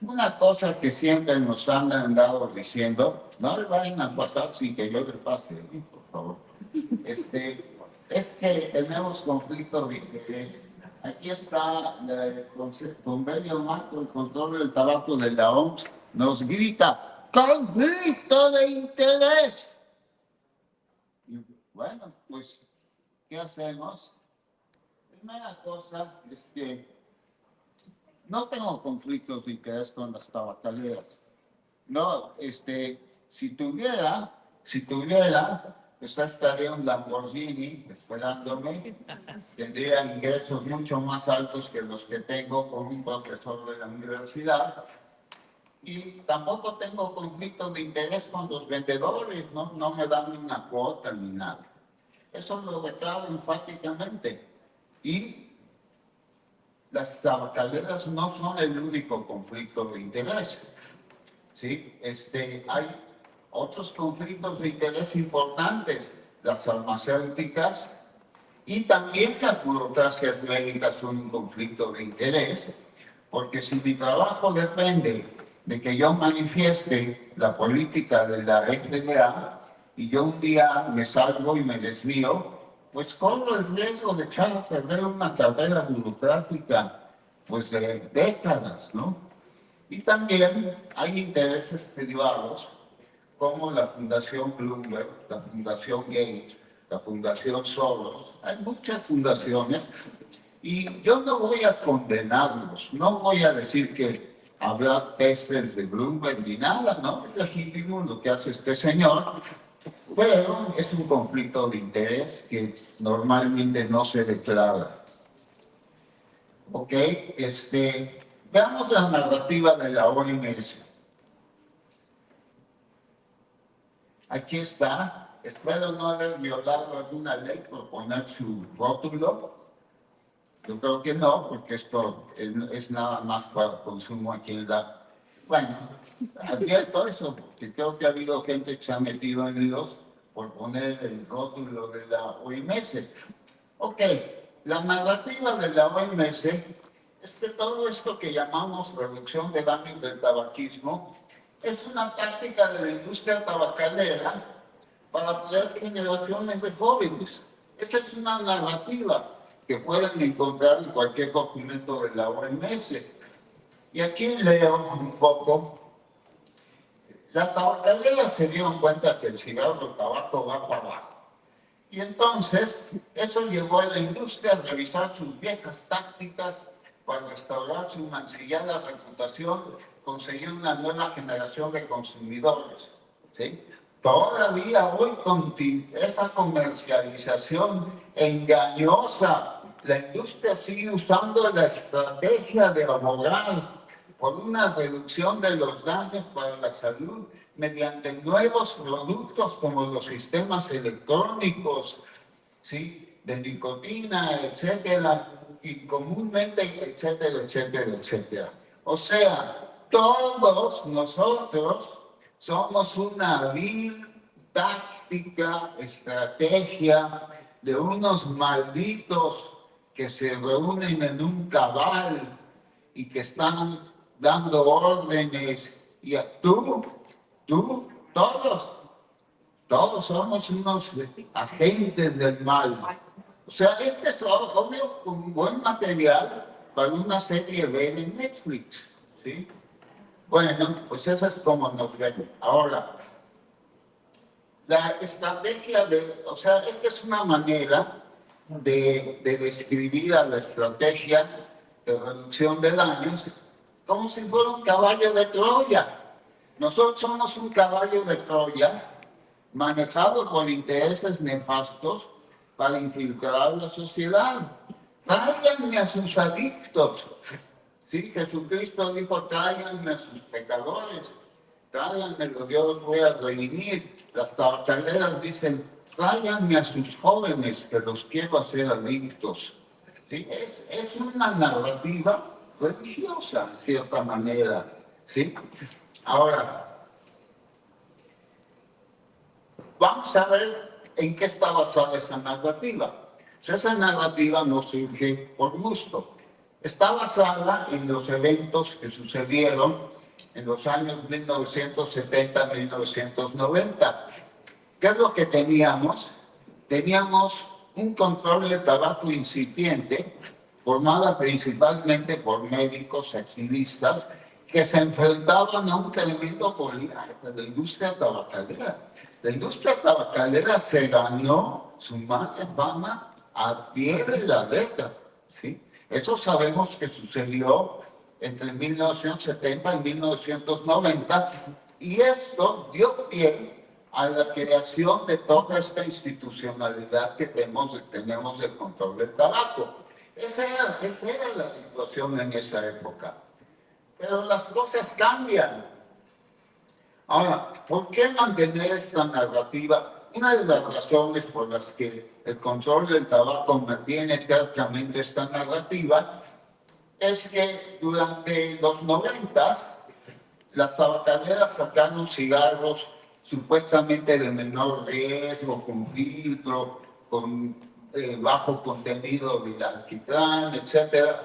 una cosa que siempre nos han andado diciendo, no le vayan a pasar sin que yo le pase, por favor. Es que tenemos conflictos de interés. Aquí está el convenio marco de control del tabaco de la OMS, nos grita conflicto de interés. Y bueno, pues, ¿qué hacemos? Primera cosa es que no tengo conflictos de interés con las tabacaleras. No, si tuviera, pues estaría un Lamborghini esperándome, tendría ingresos mucho más altos que los que tengo con un profesor de la universidad. Y tampoco tengo conflicto de interés con los vendedores, no me dan una cuota ni nada. Eso lo declaro enfáticamente. Y las tabacaleras no son el único conflicto de interés. ¿Sí? Hay otros conflictos de interés importantes, las farmacéuticas y también las burocracias médicas son un conflicto de interés, porque si mi trabajo depende de que yo manifieste la política de la FDA y yo un día me salgo y me desvío, pues corro el riesgo de echar a perder una carrera burocrática pues de décadas, ¿no? Y también hay intereses privados como la Fundación Bloomberg, la Fundación Gates, la Fundación Soros. Hay muchas fundaciones y yo no voy a condenarlos, no voy a decir que habrá pestes de Bloomberg ni nada, ¿no? Es legítimo lo que hace este señor, pero es un conflicto de interés que normalmente no se declara. ¿Ok? Veamos la narrativa de la OMS. Aquí está. Espero no haber violado alguna ley por poner su rótulo. Yo creo que no, porque esto es nada más para consumo aquí en la... Bueno, advierto eso, porque creo que ha habido gente que se ha metido en líos por poner el rótulo de la OMS. Ok, la narrativa de la OMS es que todo esto que llamamos reducción de daños del tabaquismo es una táctica de la industria tabacalera para crear generaciones de jóvenes. Esa es una narrativa que pueden encontrar en cualquier documento de la OMS. Y aquí leo un poco. Las tabacaleras se dieron cuenta que el cigarro de tabaco va para abajo. Y entonces, eso llevó a la industria a revisar sus viejas tácticas para restaurar su mancillada reputación, conseguir una nueva generación de consumidores. ¿sí? Todavía hoy con esa comercialización engañosa, la industria sigue usando la estrategia de abogar por una reducción de los daños para la salud mediante nuevos productos como los sistemas electrónicos, ¿sí? De nicotina, etcétera, y comúnmente, etcétera, etcétera, etcétera. O sea, todos nosotros somos una vil táctica, estrategia de unos malditos que se reúnen en un cabal y que están dando órdenes. Y todos somos unos agentes del mal. O sea, este es obvio un buen material para una serie B de Netflix, ¿sí? Bueno, pues eso es como nos ven. Ahora, la estrategia o sea, esta es una manera de describir a la estrategia de reducción de daños como si fuera un caballo de Troya. Nosotros somos un caballo de Troya manejado por intereses nefastos para infiltrar la sociedad. Tráiganme a sus adictos. Sí, Jesucristo dijo, tráiganme a sus pecadores, tráiganmelo, yo los voy a redimir. Las tabacaleras dicen, tráiganme a sus jóvenes, que los quiero hacer adictos. ¿Sí? Es una narrativa religiosa, en cierta manera. ¿Sí? Ahora, vamos a ver en qué está basada esa narrativa. O sea, esa narrativa no surge por gusto. Está basada en los eventos que sucedieron en los años 1970-1990. ¿Qué es lo que teníamos? Teníamos un control de tabaco incipiente, formada principalmente por médicos, activistas, que se enfrentaban a un tremendo oligarca de la industria tabacalera. La industria tabacalera se ganó su mala fama a pie de la letra, ¿sí? Eso sabemos que sucedió entre 1970 y 1990, y esto dio pie a la creación de toda esta institucionalidad que tenemos de control del tabaco. Esa era la situación en esa época. Pero las cosas cambian. Ahora, ¿por qué mantener esta narrativa? Una de las razones por las que el control del tabaco mantiene tercamente esta narrativa es que durante los 90 las tabacaleras sacaron cigarros supuestamente de menor riesgo, con filtro, con bajo contenido de alquitrán, etc.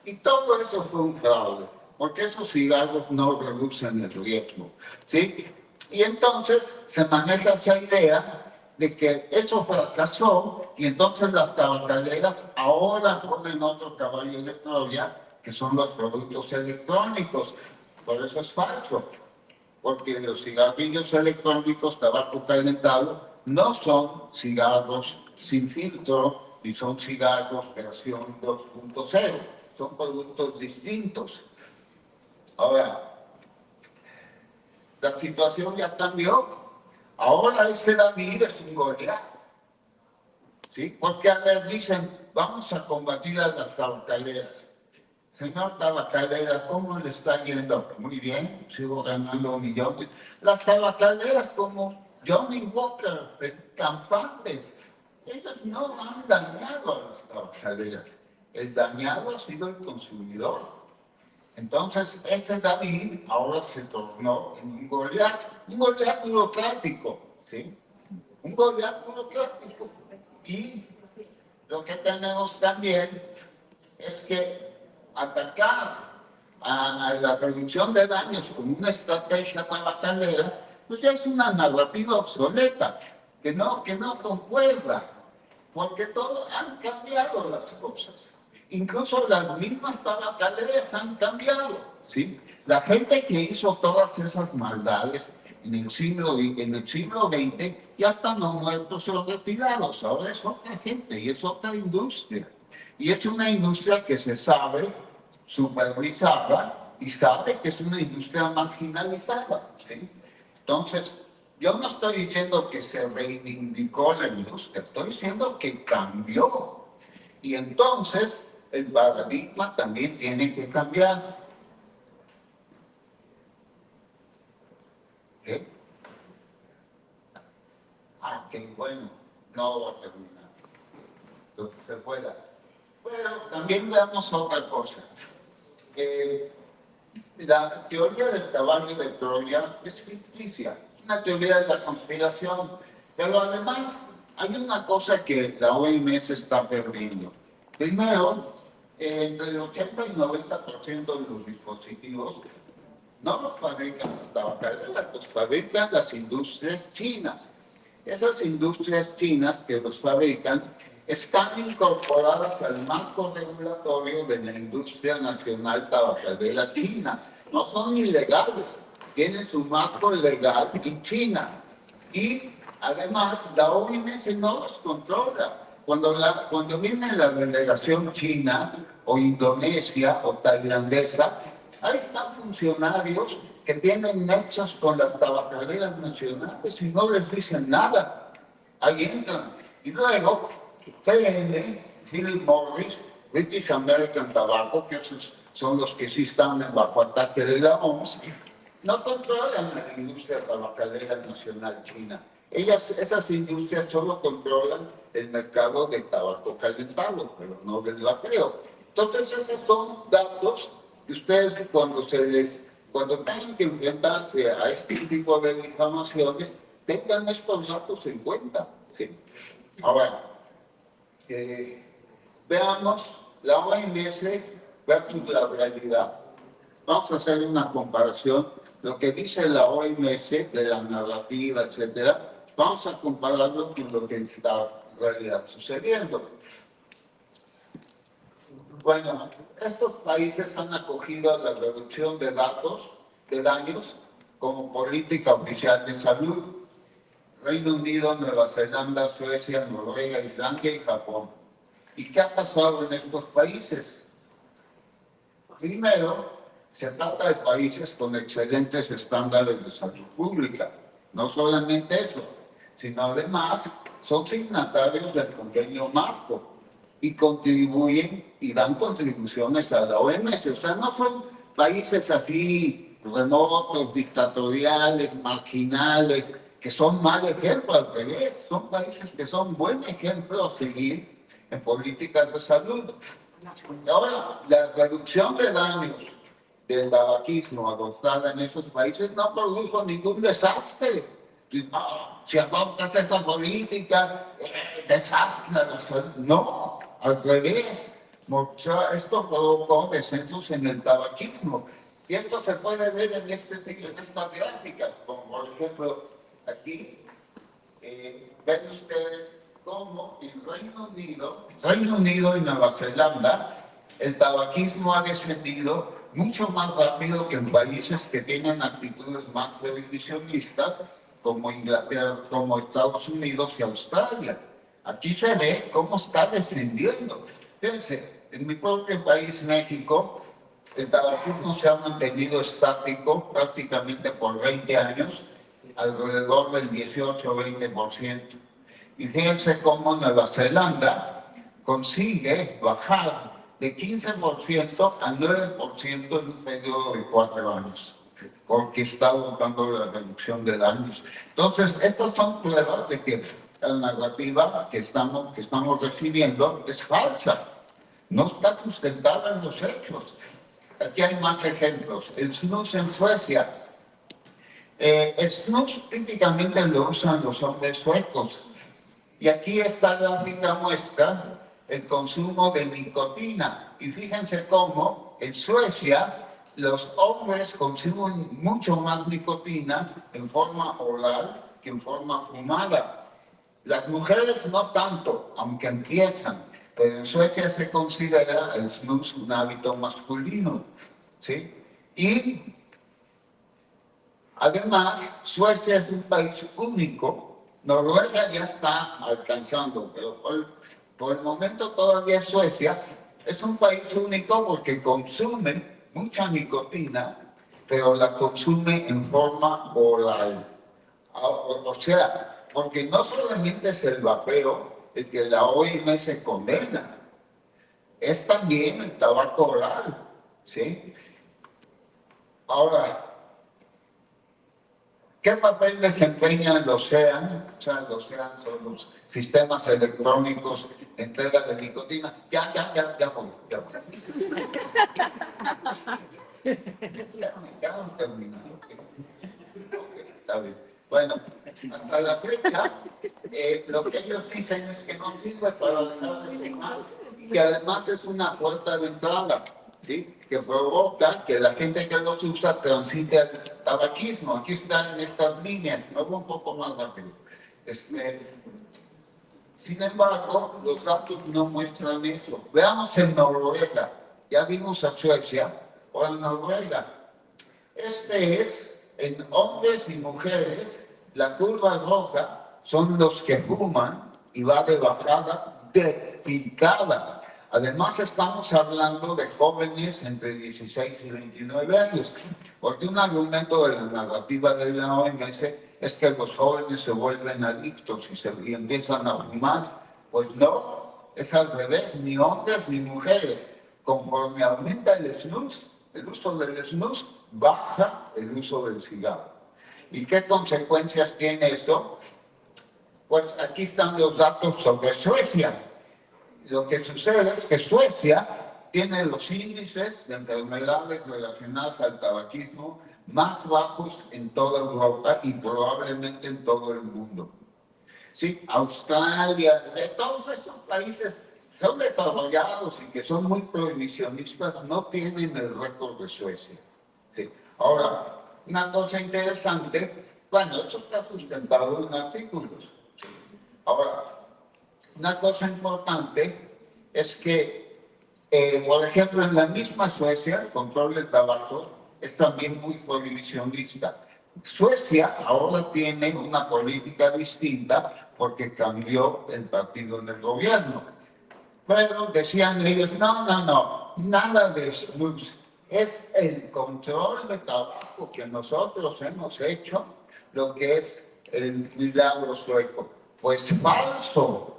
Y todo eso fue un fraude, porque esos cigarros no reducen el riesgo, ¿sí? Y entonces se maneja esa idea de que eso fracasó y entonces las tabacaleras ahora ponen otro caballo de Troya, que son los productos electrónicos. Por eso es falso, porque los cigarrillos electrónicos, tabaco calentado, no son cigarros sin filtro, ni son cigarros versión 2.0, son productos distintos. Ahora, la situación ya cambió. Ahora ese David es un Goliat, ¿sí? Porque a ver, dicen, vamos a combatir a las tabacaleras. Señor tabacalera, ¿cómo le está yendo? Muy bien, sigo ganando millones. Las tabacaleras como Johnny Walker, campantes, ellos no han dañado a las tabacaleras. El dañado ha sido el consumidor. Entonces, ese David ahora se tornó en un Goliat burocrático, ¿sí? Un Goliat burocrático. Y lo que tenemos también es que atacar a la reducción de daños con una estrategia tabacalera, pues ya es una narrativa obsoleta, que no concuerda, porque han cambiado las cosas. Incluso las mismas tabacaleras han cambiado, ¿sí? La gente que hizo todas esas maldades en el siglo XX ya están muertos o retirados. Ahora es otra gente y es otra industria. Y es una industria que se sabe supervisada y sabe que es una industria marginalizada, ¿sí? Entonces, Yo no estoy diciendo que se reivindicó la industria, estoy diciendo que cambió. Y entonces el paradigma también tiene que cambiar. ¿Qué? Ah, qué bueno, no va a terminar. Lo que se pueda. Pero también veamos otra cosa. La teoría del caballo de Troya es ficticia, una teoría de la conspiración, pero además hay una cosa que la OMS está perdiendo. Primero, entre el 80 y 90% de los dispositivos no los fabrican las tabacaleras, los fabrican las industrias chinas. Esas industrias chinas que los fabrican están incorporadas al marco regulatorio de la industria nacional tabacalera china. No son ilegales, tienen su marco legal en China. Y además la OMS no los controla. Cuando viene la delegación china o indonesia o tailandesa, ahí están funcionarios que tienen nexos con las tabacaleras nacionales y no les dicen nada. Ahí entran. Y luego, PM, Philip Morris, British American Tobacco, que esos son los que sí están bajo ataque de la OMS, no controlan la industria tabacalera nacional china. Esas industrias solo controlan el mercado de tabaco calentado, pero no del vapeo. Entonces, esos son datos que ustedes cuando tengan que enfrentarse a este tipo de difamaciones, tengan estos datos en cuenta. ¿Sí? Ahora, veamos la OMS versus la realidad. Vamos a hacer una comparación. Lo que dice la OMS de la narrativa, etcétera, vamos a compararlo con lo que está en realidad sucediendo. Bueno, estos países han acogido la reducción de daños como política oficial de salud. Reino Unido, Nueva Zelanda, Suecia, Noruega, Islandia y Japón. ¿Y qué ha pasado en estos países? Primero, se trata de países con excelentes estándares de salud pública. No solamente eso, sino además son signatarios del convenio marco y contribuyen y dan contribuciones a la OMS. O sea, no son países así remotos, dictatoriales, marginales, que son mal ejemplo, al revés. Son países que son buen ejemplo a seguir en políticas de salud. Ahora, la reducción de daños del tabaquismo adoptada en esos países no produjo ningún desastre. Si adoptas esa política, desastre. No, al revés. Esto provocó descensos en el tabaquismo. Y esto se puede ver en estas gráficas, como por ejemplo aquí, ven ustedes cómo en Reino Unido y Nueva Zelanda, el tabaquismo ha descendido mucho más rápido que en países que tienen actitudes más prohibicionistas, como Inglaterra, como Estados Unidos y Australia. Aquí se ve cómo está descendiendo. Fíjense, en mi propio país, México, el tabaquismo se ha mantenido estático prácticamente por 20 años, alrededor del 18-20%. Y fíjense cómo Nueva Zelanda consigue bajar de 15% a 9% en un periodo de 4 años, porque está buscando la reducción de daños. Entonces, estas son pruebas de que la narrativa que estamos refiriendo es falsa, no está sustentada en los hechos. Aquí hay más ejemplos. El snus en Suecia. El snus típicamente lo usan los hombres suecos. Y aquí esta gráfica muestra el consumo de nicotina. Y fíjense cómo en Suecia los hombres consumen mucho más nicotina en forma oral que en forma fumada. Las mujeres no tanto, aunque empiezan, pero en Suecia se considera el snus un hábito masculino, ¿sí? Y además, Suecia es un país único. Noruega ya está alcanzando, pero por el momento todavía Suecia es un país único porque consume mucha nicotina, pero la consume en forma oral. O sea, porque no solamente es el vapeo el que la OMS condena, es también el tabaco oral, ¿sí? Ahora, ¿qué papel desempeña el OCEAN? O sea, el OCEAN son los sistemas electrónicos de entrega de nicotina. Ya voy. Ya han terminado. Ok, está bien. Bueno, hasta la fecha, lo que ellos dicen es que no sirve para dejar de fumar y que además es una puerta de entrada, ¿sí? Que provoca que la gente que los usa transite al tabaquismo. Aquí están estas líneas, me voy un poco más rápido. Sin embargo, los datos no muestran eso. Veamos en Noruega, ya vimos a Suecia, o en Noruega. Este es, en hombres y mujeres, la curva roja son los que fuman y va de bajada de picada. Además, estamos hablando de jóvenes entre 16 y 29 años, porque un argumento de la narrativa de la OMS es que los jóvenes se vuelven adictos y empiezan a fumar. Pues no, es al revés, ni hombres ni mujeres. Conforme aumenta el snus, el uso del snus, baja el uso del cigarro. ¿Y qué consecuencias tiene esto? Pues aquí están los datos sobre Suecia. Lo que sucede es que Suecia tiene los índices de enfermedades relacionadas al tabaquismo más bajos en toda Europa y probablemente en todo el mundo. Sí, Australia, de todos estos países son desarrollados y que son muy prohibicionistas, no tienen el récord de Suecia. Sí. Ahora, una cosa interesante, bueno, eso está sustentado en artículos. Sí. Ahora, una cosa importante es que, por ejemplo, en la misma Suecia, el control del tabaco es también muy prohibicionista. Suecia ahora tiene una política distinta porque cambió el partido en el gobierno. Pero decían ellos, no, nada de snus. Es el control de tabaco que nosotros hemos hecho, lo que es el milagro sueco. Pues falso.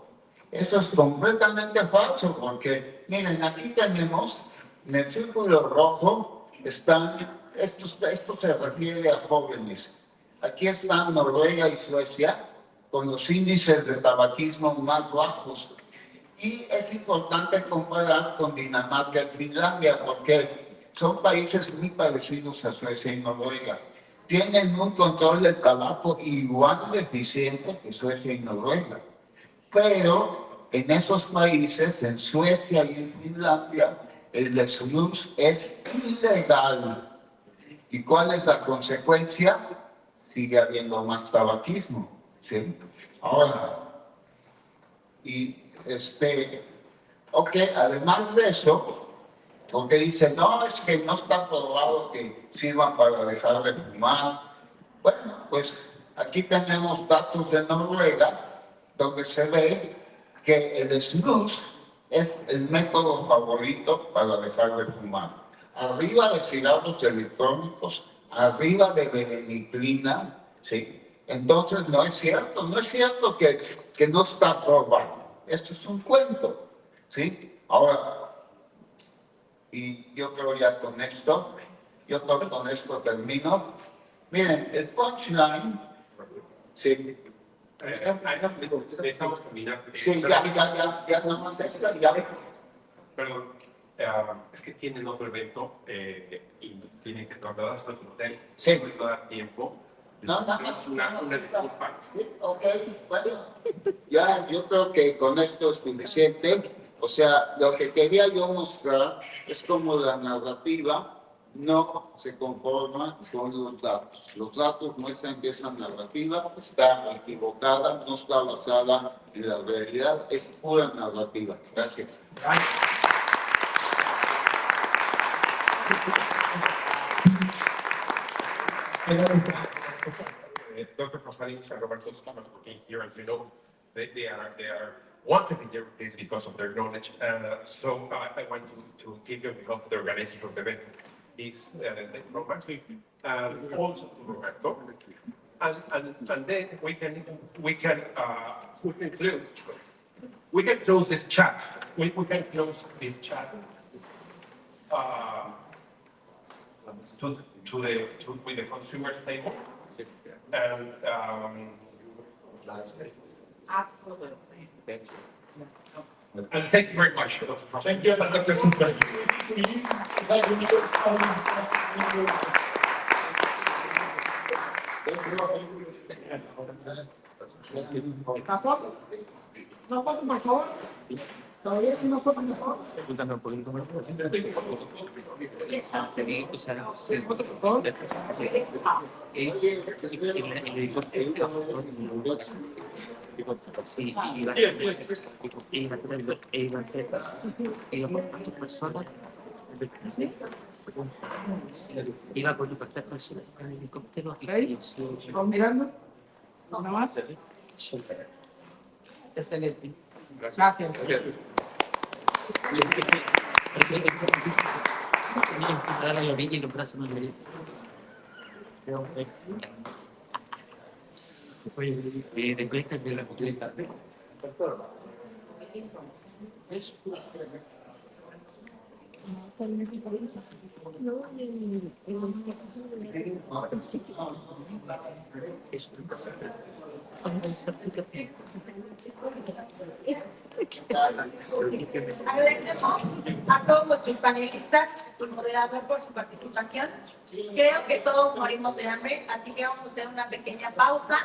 Eso es completamente falso, porque miren, aquí tenemos en el círculo rojo están, esto se refiere a jóvenes. Aquí están Noruega y Suecia con los índices de tabaquismo más bajos. Y es importante comparar con Dinamarca y Finlandia porque son países muy parecidos a Suecia y Noruega. Tienen un control del tabaco igual de eficiente que Suecia y Noruega. Pero en esos países, en Suecia y en Finlandia, el snus es ilegal. ¿Y cuál es la consecuencia? Sigue habiendo más tabaquismo. ¿Sí? Ahora, ok, además de eso, porque dicen, no, es que no está probado que sirvan para dejar de fumar. Bueno, pues aquí tenemos datos de Noruega, donde se ve que el snus es el método favorito para dejar de fumar. Arriba de cigarros electrónicos, arriba de beneniclina, ¿sí? Entonces no es cierto que no está probado. Esto es un cuento, ¿sí? Ahora, y yo creo ya con esto termino. Miren, el punchline, sí. Estamos caminando. Sí, ya nomás esto, ya. Perdón, es que tienen otro evento y tienen que trasladarse al hotel. Sí. No les va a dar tiempo. No, nada más. Una disculpa. Sí, ok, bueno, ya yo creo que con esto es suficiente. O sea, lo que quería yo mostrar es cómo la narrativa no se conforma con los datos. Los datos muestran que esa narrativa está equivocada, no está basada en la realidad, es pura narrativa. Gracias. Dr. Fossalins and Roberto Thomas for being here. As you know, they want to be here with this because of their knowledge. So I want to give you behalf of the organization of the event this program, and also to Roberto. and then we can close this chat. We can close this chat with the consumers table. And Absolutely. and thank you very much. Thank you, Dr. Francisco. ¿Una foto? ¿Una foto, por favor? ¿Todavía es una foto, por favor? Sí, iba por muchas personas. Iba con otras personas en el helicóptero y ellos. ¿Vamos mirando? ¿Una más? Excelente. Gracias. A la orilla y los brazos no le de cuesta de la cultura. Agradecemos a todos nuestros panelistas y moderador por su participación. Creo que todos morimos de hambre, así que vamos a hacer una pequeña pausa.